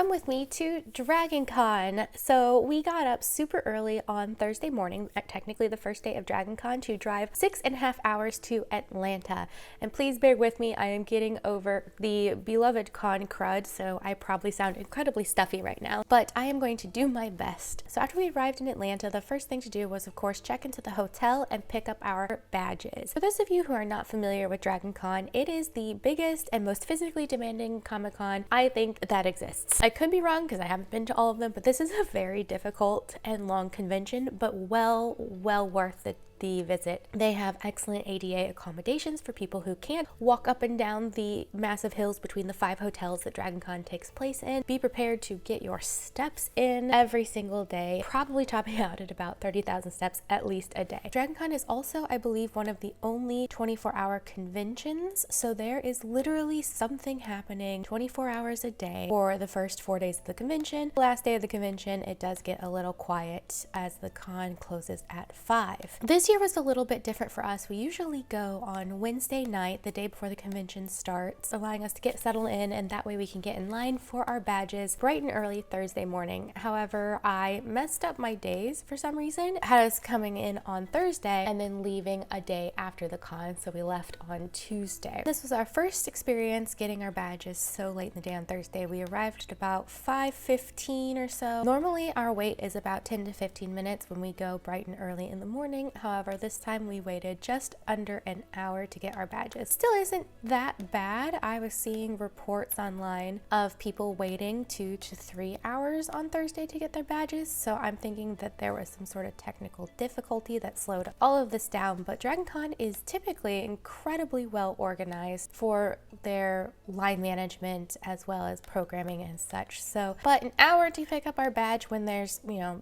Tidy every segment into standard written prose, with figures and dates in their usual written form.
Come with me to DragonCon. So we got up super early on Thursday morning, technically the first day of DragonCon, to drive 6.5 hours to Atlanta. And please bear with me, I am getting over the beloved con crud, so I probably sound incredibly stuffy right now, but I am going to do my best. So after we arrived in Atlanta, the first thing to do was, of course, check into the hotel and pick up our badges. For those of you who are not familiar with DragonCon, it is the biggest and most physically demanding Comic-Con I think that exists. I could be wrong because I haven't been to all of them, but this is a very difficult and long convention, but well worth the visit. They have excellent ADA accommodations for people who can't walk up and down the massive hills between the 5 hotels that DragonCon takes place in. Be prepared to get your steps in every single day, probably topping out at about 30,000 steps at least a day. DragonCon is also, I believe, one of the only 24-hour conventions, so there is literally something happening 24 hours a day for the first 4 days of the convention. The last day of the convention, it does get a little quiet as the con closes at 5. This year was a little bit different for us. We usually go on Wednesday night, the day before the convention starts, allowing us to get settled in, and that way we can get in line for our badges bright and early Thursday morning. However, I messed up my days for some reason. Had us coming in on Thursday and then leaving a day after the con, so we left on Tuesday. This was our first experience getting our badges so late in the day on Thursday. We arrived at about 5:15 or so. Normally our wait is about 10 to 15 minutes when we go bright and early in the morning. However, this time we waited just under an hour to get our badges. Still isn't that bad. I was seeing reports online of people waiting 2 to 3 hours on Thursday to get their badges, so I'm thinking that there was some sort of technical difficulty that slowed all of this down. But DragonCon is typically incredibly well organized for their line management as well as programming and such. So, but an hour to pick up our badge when there's,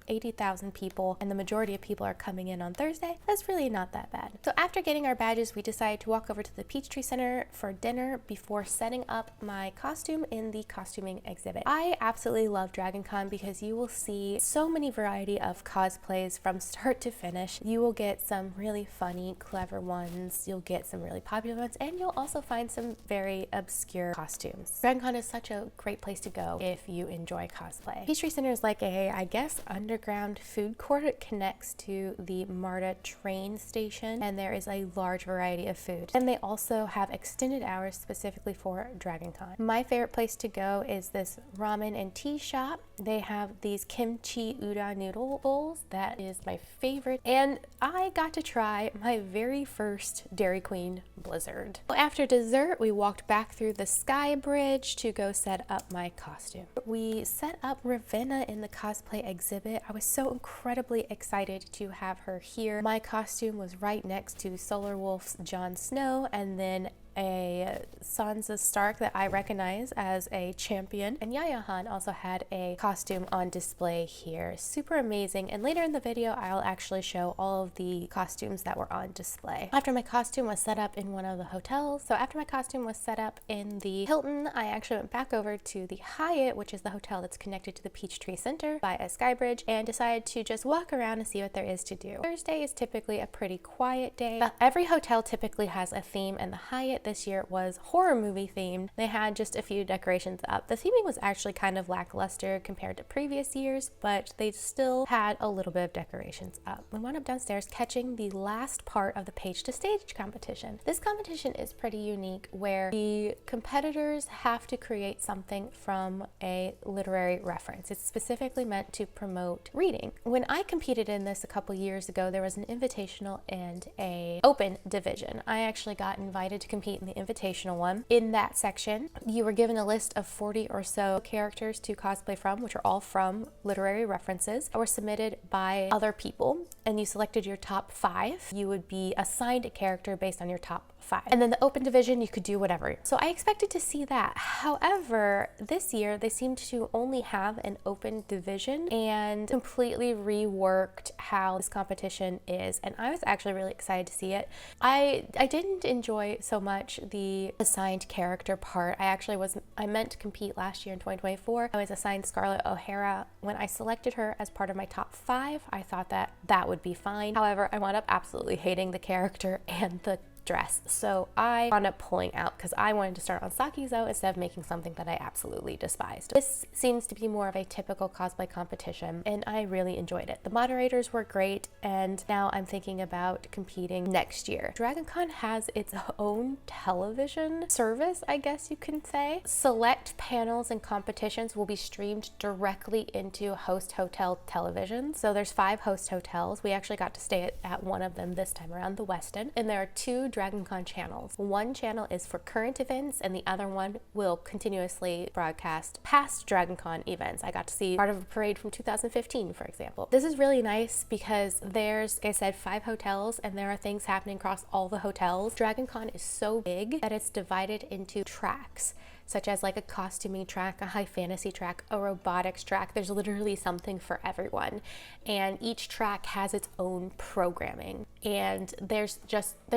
80,000 people and the majority of people are coming in on Thursday, that's really not that bad. So after getting our badges, we decided to walk over to the Peachtree Center for dinner before setting up my costume in the costuming exhibit. I absolutely love DragonCon because you will see so many variety of cosplays from start to finish. You will get some really funny, clever ones, you'll get some really popular ones, and you'll also find some very obscure costumes. DragonCon is such a great place to go if you enjoy cosplay. Peachtree Center is like a, I guess, underground food court. It connects to the MARTA train station, and there is a large variety of food. And they also have extended hours specifically for DragonCon. My favorite place to go is this ramen and tea shop. They have these kimchi udon noodle bowls. That is my favorite. And I got to try my very first Dairy Queen Blizzard. After dessert, we walked back through the Sky Bridge to go set up my costume. We set up Ravenna in the cosplay exhibit. I was so incredibly excited to have her here. My costume was right next to Solar Wolf's Jon Snow, and then a Sansa Stark that I recognize as a champion, and Yaya Han also had a costume on display here. Super amazing, and later in the video I'll actually show all of the costumes that were on display. After my costume was set up in one of the hotels, so after my costume was set up in the Hilton, I actually went back over to the Hyatt, which is the hotel that's connected to the Peachtree Center by a sky bridge, and decided to just walk around and see what there is to do. Thursday is typically a pretty quiet day, but every hotel typically has a theme, and the Hyatt this year was horror movie themed. They had just a few decorations up. The theming was actually kind of lackluster compared to previous years, but they still had a little bit of decorations up. We wound up downstairs catching the last part of the Page to Stage competition. This competition is pretty unique, where the competitors have to create something from a literary reference. It's specifically meant to promote reading. When I competed in this a couple years ago, there was an invitational and a open division. I actually got invited to compete in the invitational one. In that section, you were given a list of 40 or so characters to cosplay from, which are all from literary references, that were submitted by other people, and you selected your top 5. You would be assigned a character based on your top 5. And then the open division, you could do whatever. So I expected to see that. However, this year they seemed to only have an open division and completely reworked how this competition is, and I was actually really excited to see it. I didn't enjoy so much the assigned character part. I meant to compete last year in 2024. I was assigned Scarlett O'Hara. When I selected her as part of my top 5, I thought that would be fine. However, I wound up absolutely hating the character and the dress. So I wound up pulling out because I wanted to start on Sakizo instead of making something that I absolutely despised. This seems to be more of a typical cosplay competition, and I really enjoyed it. The moderators were great, and now I'm thinking about competing next year. DragonCon has its own television service, I guess you can say. Select panels and competitions will be streamed directly into host hotel television. So there's 5 host hotels. We actually got to stay at one of them this time around, the Westin, and there are 2 DragonCon channels. One channel is for current events, and the other one will continuously broadcast past DragonCon events. I got to see part of a parade from 2015, for example. This is really nice because there's, like I said, 5 hotels, and there are things happening across all the hotels. DragonCon is so big that it's divided into tracks, such as like a costuming track, a high fantasy track, a robotics track. There's literally something for everyone. And each track has its own programming. And there's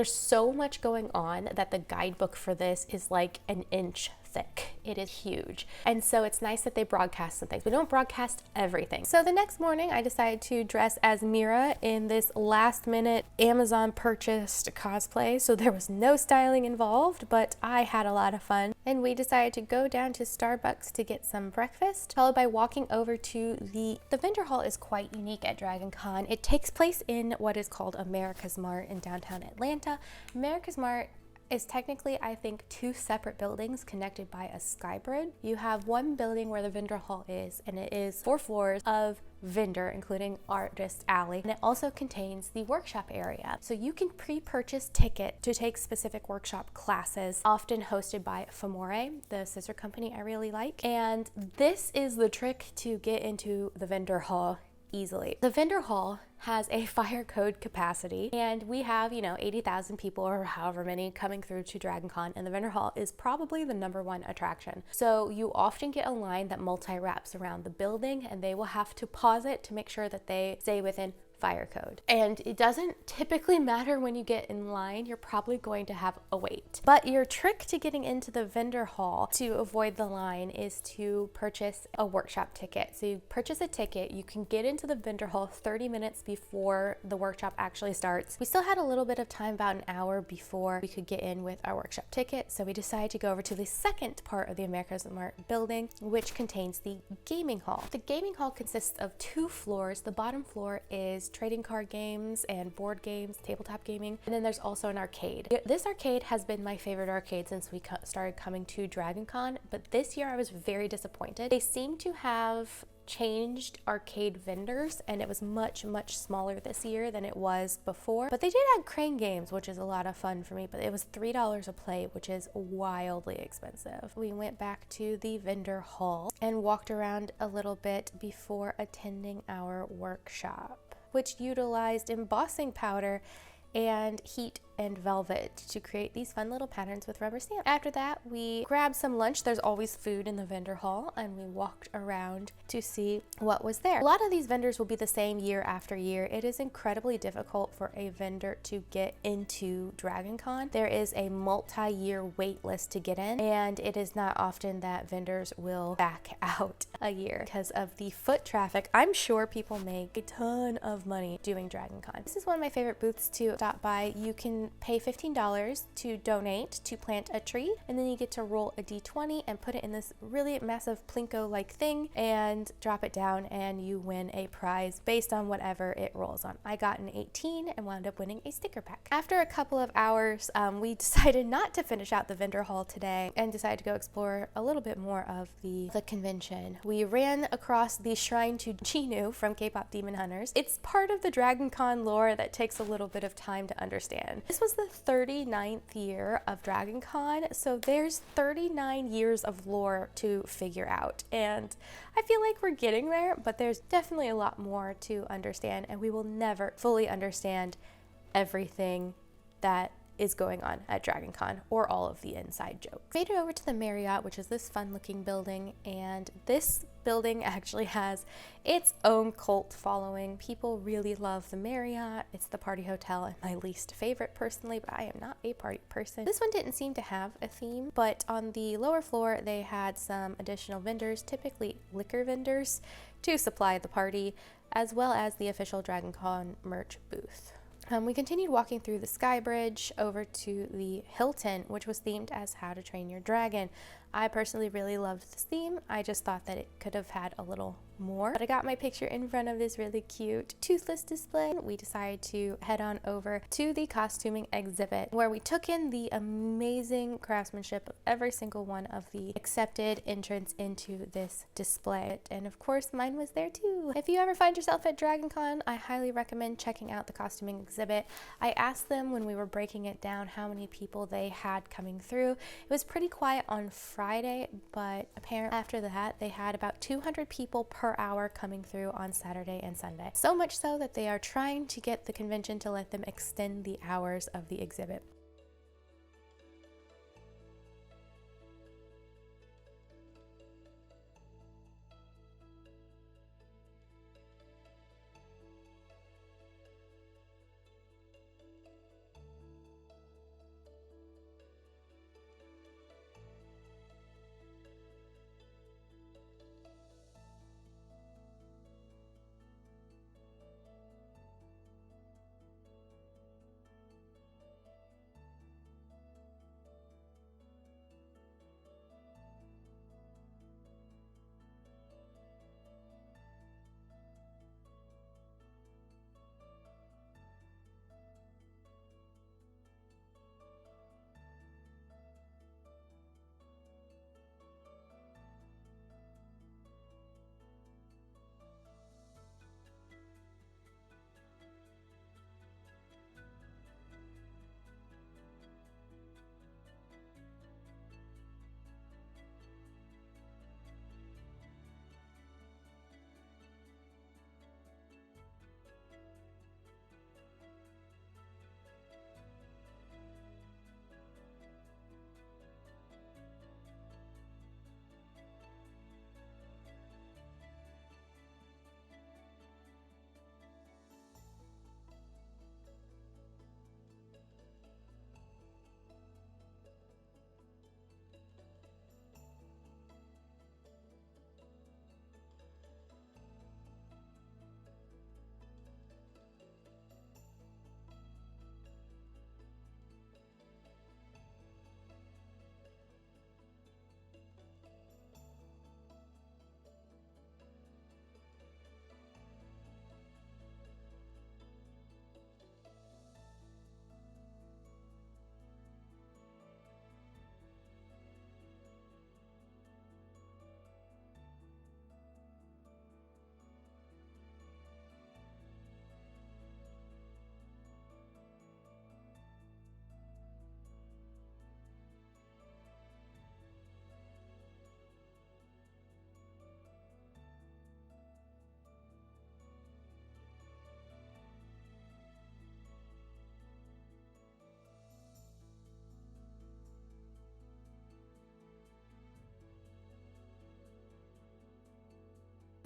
so much going on that the guidebook for this is like an inch thick. It is huge. And so it's nice that they broadcast some things. We don't broadcast everything. So the next morning I decided to dress as Mira in this last minute Amazon purchased cosplay. So there was no styling involved, but I had a lot of fun. And we decided to go down to Starbucks to get some breakfast, followed by walking over to the vendor hall. Is quite unique at DragonCon. It takes place in what is called America's Mart in downtown Atlanta. America's Mart is technically, I think, 2 separate buildings connected by a sky bridge. You have one building where the vendor hall is, and it is 4 floors of vendor, including artist alley, and it also contains the workshop area. So you can pre-purchase ticket to take specific workshop classes, often hosted by Famore, the sister company I really like. And this is the trick to get into the vendor hall easily. The vendor hall has a fire code capacity, and we have, 80,000 people or however many coming through to DragonCon, and the vendor hall is probably the #1 attraction. So you often get a line that multi-wraps around the building, and they will have to pause it to make sure that they stay within fire code. And it doesn't typically matter when you get in line, you're probably going to have a wait. But your trick to getting into the vendor hall to avoid the line is to purchase a workshop ticket. So you purchase a ticket, you can get into the vendor hall 30 minutes before the workshop actually starts. We still had a little bit of time, about an hour before we could get in with our workshop ticket. So we decided to go over to the second part of the America's Mart building, which contains the gaming hall. The gaming hall consists of 2 floors. The bottom floor is trading card games and board games, tabletop gaming, and then there's also an arcade. This arcade has been my favorite arcade since we started coming to DragonCon, but this year I was very disappointed. They seem to have changed arcade vendors, and it was much smaller this year than it was before. But they did have crane games, which is a lot of fun for me, but it was $3 a plate, which is wildly expensive. We went back to the vendor hall and walked around a little bit before attending our workshop, which utilized embossing powder and heat and velvet to create these fun little patterns with rubber stamps. After that, we grabbed some lunch. There's always food in the vendor hall, and we walked around to see what was there. A lot of these vendors will be the same year after year. It is incredibly difficult for a vendor to get into DragonCon. There is a multi-year wait list to get in, and it is not often that vendors will back out a year because of the foot traffic. I'm sure people make a ton of money doing DragonCon. This is one of my favorite booths to stop by. You can pay $15 to donate to plant a tree, and then you get to roll a d20 and put it in this really massive plinko like thing and drop it down, and you win a prize based on whatever it rolls on. I got an 18 and wound up winning a sticker pack. After a couple of hours, we decided not to finish out the vendor hall today and decided to go explore a little bit more of the convention. We ran across the shrine to Chinu from K-pop Demon Hunters. It's part of the DragonCon lore that takes a little bit of time to understand. This was the 39th year of DragonCon, so there's 39 years of lore to figure out, and I feel like we're getting there, but there's definitely a lot more to understand, and we will never fully understand everything that is going on at DragonCon or all of the inside jokes. Made it over to the Marriott, which is this fun looking building, and this building actually has its own cult following. People really love the Marriott. It's the party hotel and my least favorite personally, but I am not a party person. This one didn't seem to have a theme, but on the lower floor they had some additional vendors, typically liquor vendors, to supply the party, as well as the official DragonCon merch booth. We continued walking through the Sky Bridge over to the Hilton, which was themed as How to Train Your Dragon. I personally really loved this theme. I just thought that it could have had a little more. But I got my picture in front of this really cute toothless display. We decided to head on over to the costuming exhibit, where we took in the amazing craftsmanship of every single one of the accepted entrants into this display. And of course, mine was there too. If you ever find yourself at DragonCon, I highly recommend checking out the costuming exhibit. I asked them when we were breaking it down how many people they had coming through. It was pretty quiet on Friday, but apparently after that they had about 200 people per hour coming through on Saturday and Sunday. So much so that they are trying to get the convention to let them extend the hours of the exhibit.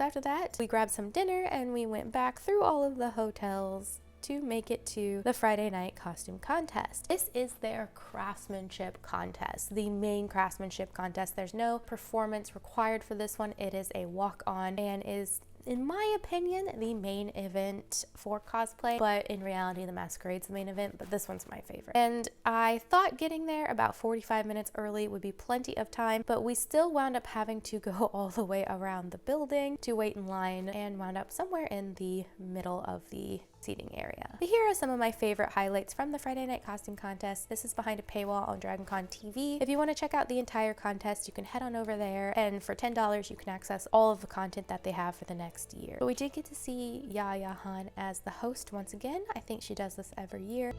After that, we grabbed some dinner and we went back through all of the hotels to make it to the Friday night costume contest. This is their craftsmanship contest, the main craftsmanship contest. There's no performance required for this one. It is a walk-on and is, in my opinion, the main event for cosplay, but in reality the Masquerade's the main event, but this one's my favorite. And I thought getting there about 45 minutes early would be plenty of time, but we still wound up having to go all the way around the building to wait in line and wound up somewhere in the middle of the seating area. But here are some of my favorite highlights from the Friday night costume contest. This is behind a paywall on DragonCon TV. If you want to check out the entire contest, you can head on over there, and for $10 you can access all of the content that they have for the next year. But we did get to see Yaya Han as the host once again. I think she does this every year.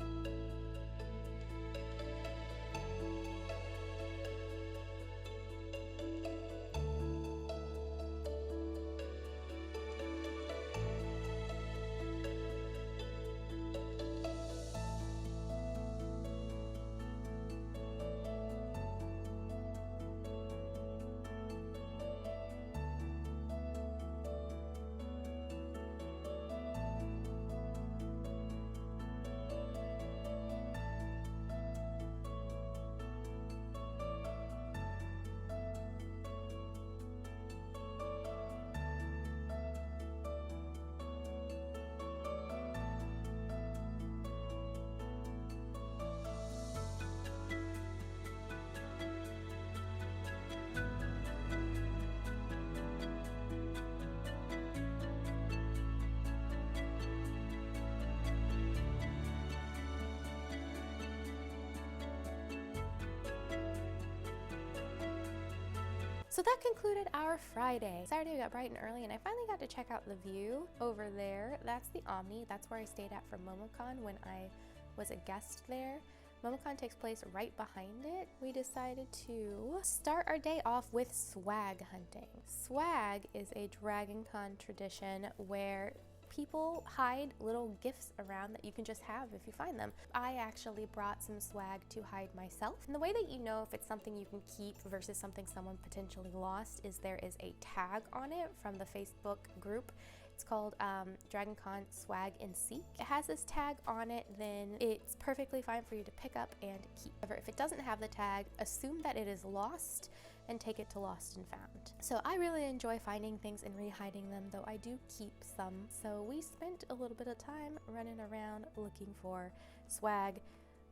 So that concluded our Friday. Saturday we got bright and early, and I finally got to check out the view over there. That's the Omni. That's where I stayed at for MomoCon when I was a guest there. MomoCon takes place right behind it. We decided to start our day off with swag hunting. Swag is a DragonCon tradition where people hide little gifts around that you can just have if you find them. I actually brought some swag to hide myself. And the way that you know if it's something you can keep versus something someone potentially lost is there is a tag on it from the Facebook group. It's called DragonCon Swag and Seek. It has this tag on it, then it's perfectly fine for you to pick up and keep. However, if it doesn't have the tag, assume that it is lost and take it to Lost and Found. So I really enjoy finding things and re-hiding them, though I do keep some. So we spent a little bit of time running around looking for swag.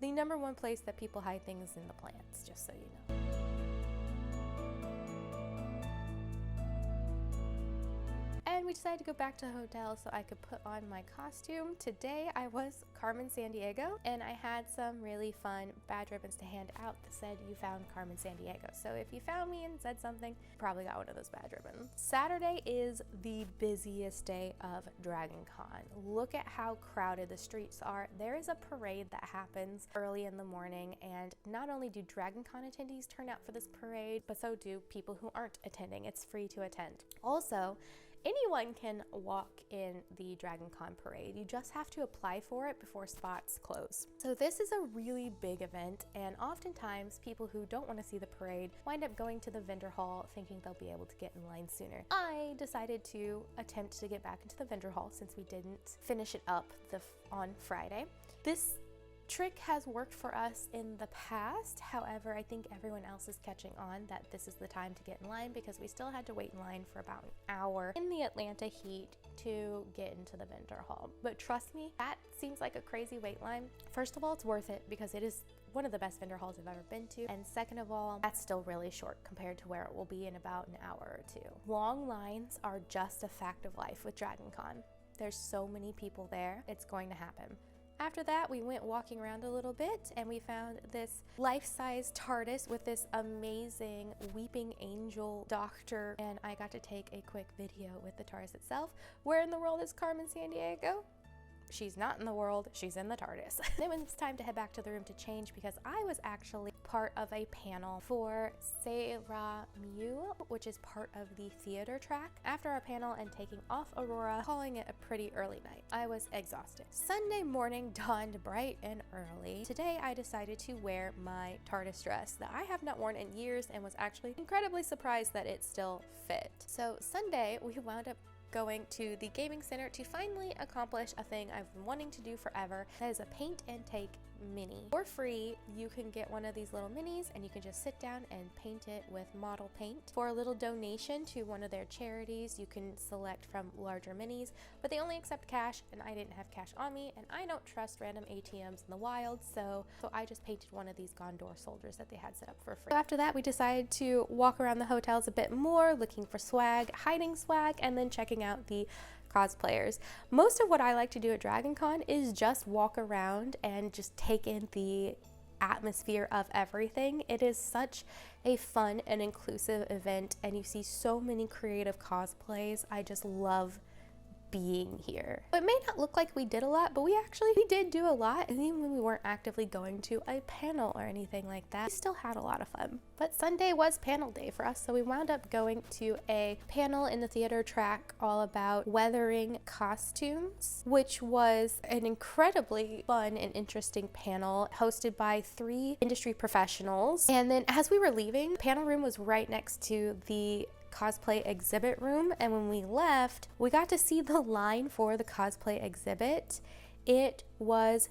The #1 place that people hide things in the plants, just so you know. And we decided to go back to the hotel so I could put on my costume. Today I was Carmen Sandiego, and I had some really fun badge ribbons to hand out that said you found Carmen Sandiego. So if you found me and said something, probably got one of those badge ribbons. Saturday is the busiest day of DragonCon. Look at how crowded the streets are. There is a parade that happens early in the morning, and not only do DragonCon attendees turn out for this parade, but so do people who aren't attending. It's free to attend. Also, anyone can walk in the DragonCon parade. You just have to apply for it before spots close. So this is a really big event, and oftentimes people who don't want to see the parade wind up going to the vendor hall thinking they'll be able to get in line sooner. I decided to attempt to get back into the vendor hall since we didn't finish it up on Friday. This trick has worked for us in the past. However, I think everyone else is catching on that this is the time to get in line, because we still had to wait in line for about an hour in the Atlanta heat to get into the vendor hall. But trust me, that seems like a crazy wait line. First of all, it's worth it because it is one of the best vendor halls I've ever been to. And second of all, that's still really short compared to where it will be in about an hour or two. Long lines are just a fact of life with DragonCon. There's so many people there, it's going to happen. After that, we went walking around a little bit and we found this life-size TARDIS with this amazing weeping angel doctor, and I got to take a quick video with the TARDIS itself. Where in the world is Carmen Sandiego? She's not in the world, she's in the TARDIS. Then it was time to head back to the room to change because I was actually part of a panel for Sarah Mew, which is part of the theater track. After our panel and taking off Aurora, calling it a pretty early night, I was exhausted. Sunday morning dawned bright and early. Today I decided to wear my TARDIS dress that I have not worn in years and was actually incredibly surprised that it still fit. So Sunday we wound up going to the gaming center to finally accomplish a thing I've been wanting to do forever. That is a paint and take mini. For free, you can get one of these little minis and you can just sit down and paint it with model paint. For a little donation to one of their charities, you can select from larger minis, but they only accept cash, and I didn't have cash on me, and I don't trust random ATMs in the wild, so I just painted one of these Gondor soldiers that they had set up for free. So after that, we decided to walk around the hotels a bit more, looking for swag, hiding swag, and then checking out the cosplayers. Most of what I like to do at DragonCon is just walk around and just take in the atmosphere of everything. It is such a fun and inclusive event, and you see so many creative cosplays. I just love being here. It may not look like we did a lot, but we did do a lot, and even when we weren't actively going to a panel or anything like that, we still had a lot of fun. But Sunday was panel day for us, so we wound up going to a panel in the theater track all about weathering costumes, which was an incredibly fun and interesting panel hosted by 3 industry professionals. And then as we were leaving, the panel room was right next to the cosplay exhibit room, and when we left, we got to see the line for the cosplay exhibit. It was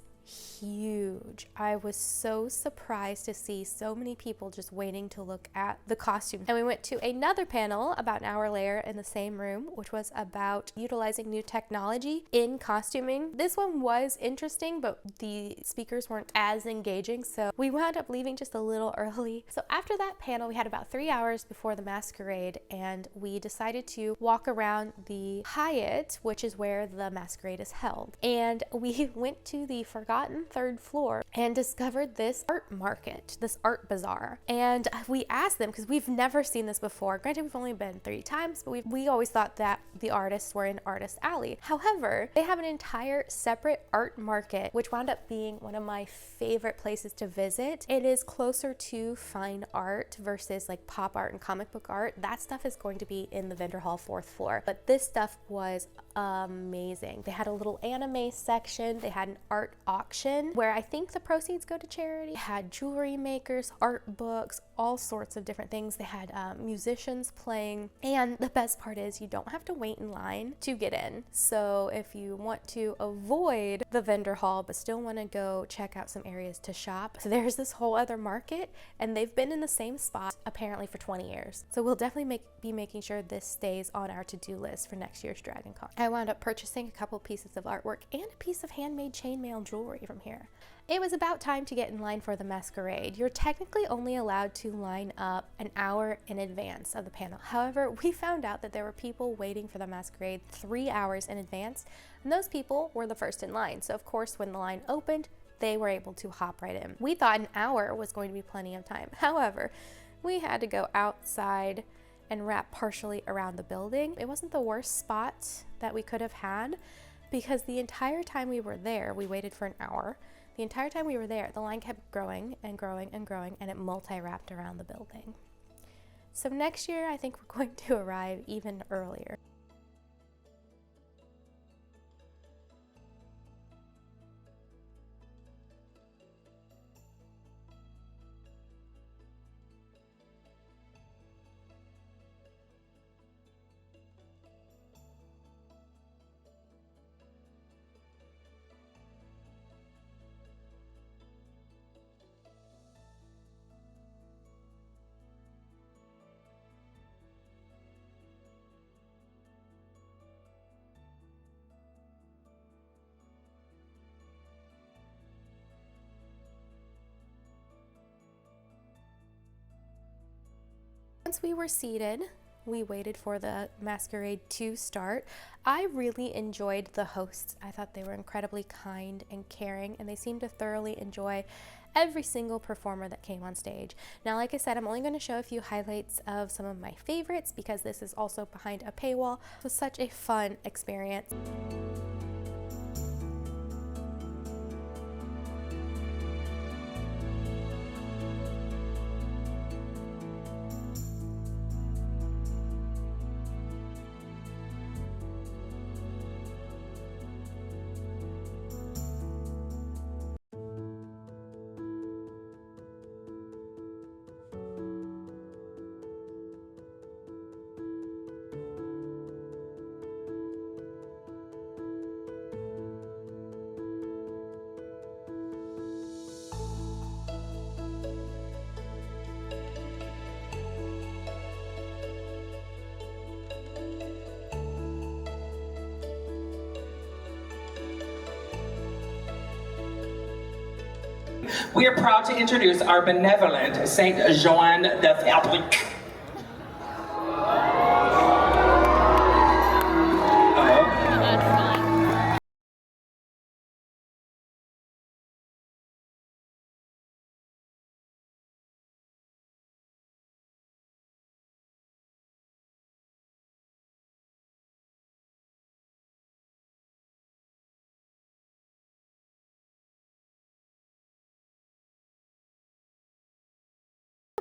huge. I was so surprised to see so many people just waiting to look at the costume. And we went to another panel about an hour later in the same room, which was about utilizing new technology in costuming. This one was interesting, but the speakers weren't as engaging, so we wound up leaving just a little early. So after that panel, we had about 3 hours before the Masquerade, and we decided to walk around the Hyatt, which is where the Masquerade is held. And we went to the Forgotten forgotten third floor and discovered this art market, this art bazaar. And we asked them, because we've never seen this before. Granted, we've only been 3 times, but we always thought that the artists were in Artist Alley. However, they have an entire separate art market, which wound up being one of my favorite places to visit. It is closer to fine art versus like pop art and comic book art. That stuff is going to be in the vendor hall 4th floor, but this stuff was amazing. They had a little anime section. They had an art auction where I think the proceeds go to charity. They had jewelry makers, art books, all sorts of different things. They had musicians playing, and the best part is you don't have to wait in line to get in. So if you want to avoid the vendor hall but still want to go check out some areas to shop, so there's this whole other market, and they've been in the same spot apparently for 20 years. So we'll definitely be making sure this stays on our to-do list for next year's DragonCon. I wound up purchasing a couple pieces of artwork and a piece of handmade chainmail jewelry from here. It was about time to get in line for the Masquerade. You're technically only allowed to line up an hour in advance of the panel. However, we found out that there were people waiting for the Masquerade 3 hours in advance, and those people were the first in line. So of course, when the line opened, they were able to hop right in. We thought an hour was going to be plenty of time. However, we had to go outside and wrap partially around the building. It wasn't the worst spot that we could have had, because the entire time we were there, we waited for an hour. The entire time we were there, the line kept growing and growing and growing, and it multi-wrapped around the building. So next year, I think we're going to arrive even earlier. Once we were seated, we waited for the Masquerade to start. I really enjoyed the hosts. I thought they were incredibly kind and caring, and they seemed to thoroughly enjoy every single performer that came on stage. Now, like I said, I'm only going to show a few highlights of some of my favorites because this is also behind a paywall. It was such a fun experience. We are proud to introduce our benevolent Saint Joan de Fabrique.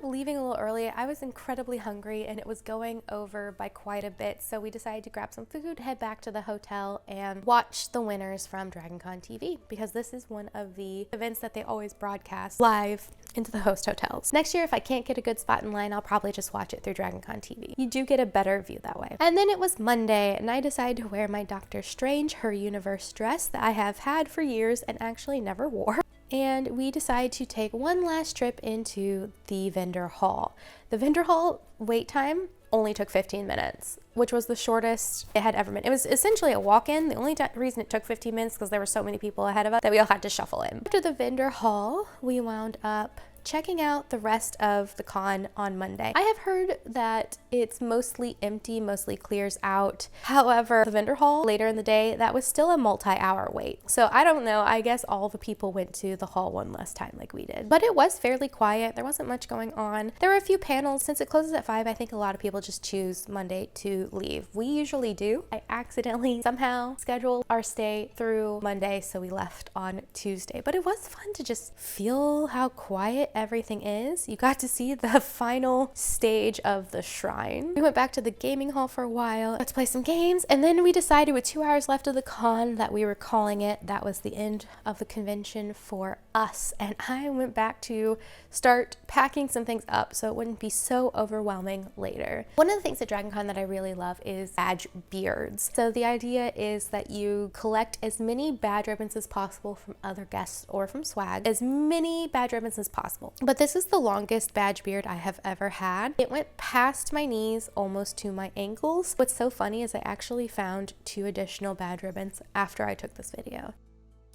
Leaving a little early. I was incredibly hungry and it was going over by quite a bit, so we decided to grab some food, head back to the hotel, and watch the winners from DragonCon TV, because this is one of the events that they always broadcast live into the host hotels. Next year, if I can't get a good spot in line, I'll probably just watch it through DragonCon TV. You do get a better view that way. And then it was Monday, and I decided to wear my Doctor Strange Her Universe dress that I have had for years and actually never wore. And we decided to take one last trip into the vendor hall. The vendor hall wait time only took 15 minutes, which was the shortest it had ever been. It was essentially a walk-in. The only reason it took 15 minutes because there were so many people ahead of us that we all had to shuffle in. After the vendor hall, we wound up checking out the rest of the con on Monday. I have heard that it's mostly empty, mostly clears out. However, the vendor hall later in the day, that was still a multi-hour wait. So I don't know, I guess all the people went to the hall one less time like we did. But it was fairly quiet, there wasn't much going on. There were a few panels. Since it closes at 5, I think a lot of people just choose Monday to leave. We usually do. I accidentally somehow scheduled our stay through Monday, so we left on Tuesday. But it was fun to just feel how quiet everything is. You got to see the final stage of the shrine. We went back to the gaming hall for a while, got to play some games, and then we decided with 2 hours left of the con that we were calling it. That was the end of the convention for us, and I went back to start packing some things up so it wouldn't be so overwhelming later. One of the things at DragonCon that I really love is badge beards. So the idea is that you collect as many badge ribbons as possible from other guests or from swag, as many badge ribbons as possible. But this is the longest badge beard I have ever had. It went past my knees, almost to my ankles. What's so funny is I actually found 2 additional badge ribbons after I took this video.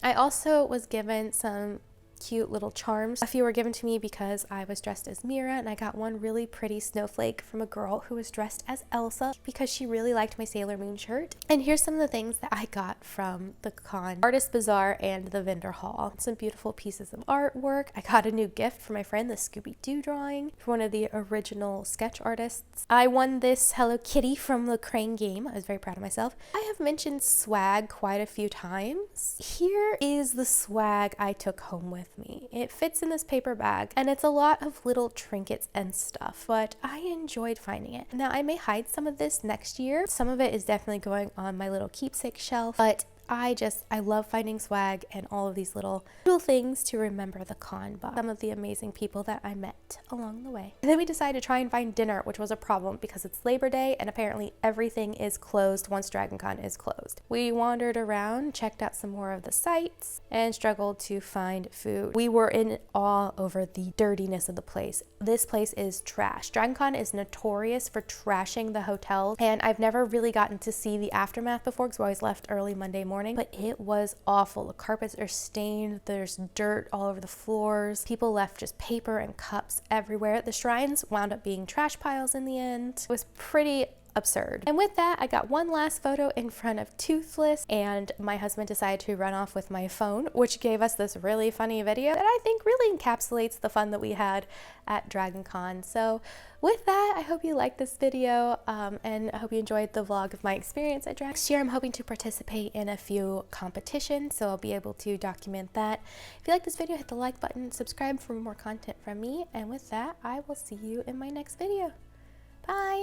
I also was given some cute little charms. A few were given to me because I was dressed as Mira, and I got one really pretty snowflake from a girl who was dressed as Elsa because she really liked my Sailor Moon shirt. And here's some of the things that I got from the con artist bazaar and the vendor hall. Some beautiful pieces of artwork. I got a new gift for my friend, the Scooby-Doo drawing from one of the original sketch artists. I won this Hello Kitty from the Crane game. I was very proud of myself. I have mentioned swag quite a few times. Here is the swag I took home with me. It fits in this paper bag, and it's a lot of little trinkets and stuff, but I enjoyed finding it. Now, I may hide some of this next year. Some of it is definitely going on my little keepsake shelf, but I love finding swag and all of these little things to remember the con by. Some of the amazing people that I met along the way. And then we decided to try and find dinner, which was a problem because it's Labor Day and apparently everything is closed once DragonCon is closed. We wandered around, checked out some more of the sites, and struggled to find food. We were in awe over the dirtiness of the place. This place is trash. DragonCon is notorious for trashing the hotels, and I've never really gotten to see the aftermath before because we always left early Monday morning. But it was awful. The carpets are stained, there's dirt all over the floors, people left just paper and cups everywhere. The shrines wound up being trash piles in the end. It was pretty absurd. And with that, I got one last photo in front of Toothless, and my husband decided to run off with my phone, which gave us this really funny video that I think really encapsulates the fun that we had at DragonCon. So with that, I hope you liked this video, and I hope you enjoyed the vlog of my experience at Dragon. Next year, I'm hoping to participate in a few competitions, so I'll be able to document that. If you like this video, hit the like button, subscribe for more content from me, and with that, I will see you in my next video. Bye!